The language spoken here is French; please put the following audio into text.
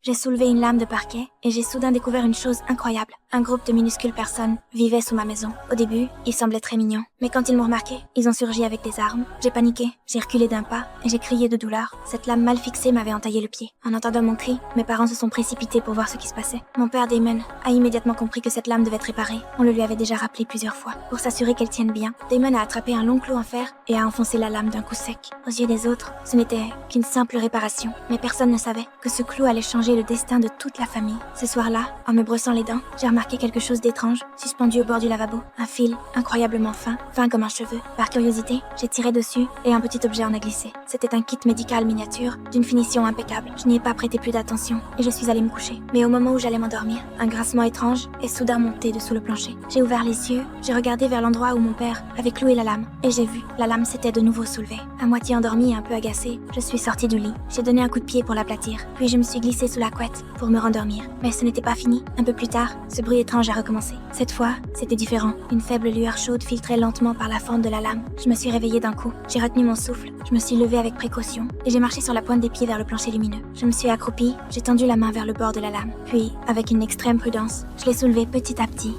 J'ai soulevé une lame de parquet et j'ai soudain découvert une chose incroyable. Un groupe de minuscules personnes vivait sous ma maison. Au début, ils semblaient très mignons. Mais quand ils m'ont remarqué, ils ont surgi avec des armes. J'ai paniqué, j'ai reculé d'un pas et j'ai crié de douleur. Cette lame mal fixée m'avait entaillé le pied. En entendant mon cri, mes parents se sont précipités pour voir ce qui se passait. Mon père Damon a immédiatement compris que cette lame devait être réparée. On le lui avait déjà rappelé plusieurs fois. Pour s'assurer qu'elle tienne bien, Damon a attrapé un long clou en fer et a enfoncé la lame d'un coup sec. Aux yeux des autres, ce n'était qu'une simple réparation. Mais personne ne savait que ce clou allait changer le destin de toute la famille. Ce soir-là, en me brossant les dents, j'ai remarqué quelque chose d'étrange, suspendu au bord du lavabo. Un fil incroyablement fin comme un cheveu. Par curiosité, j'ai tiré dessus et un petit objet en a glissé. C'était un kit médical miniature, d'une finition impeccable. Je n'y ai pas prêté plus d'attention et je suis allée me coucher. Mais au moment où j'allais m'endormir, un grincement étrange est soudain monté dessous le plancher. J'ai ouvert les yeux, j'ai regardé vers l'endroit où mon père avait cloué la lame et j'ai vu, la lame s'était de nouveau soulevée. À moitié endormie et un peu agacée, je suis sortie du lit. J'ai donné un coup de pied pour l'aplatir, puis je me suis glissée sous la couette pour me rendormir. Mais ce n'était pas fini. Un peu plus tard, ce bruit étrange a recommencé. Cette fois, c'était différent. Une faible lueur chaude filtrait lentement par la fente de la lame. Je me suis réveillée d'un coup. J'ai retenu mon souffle. Je me suis levée avec précaution et j'ai marché sur la pointe des pieds vers le plancher lumineux. Je me suis accroupie, j'ai tendu la main vers le bord de la lame. Puis, avec une extrême prudence, je l'ai soulevée petit à petit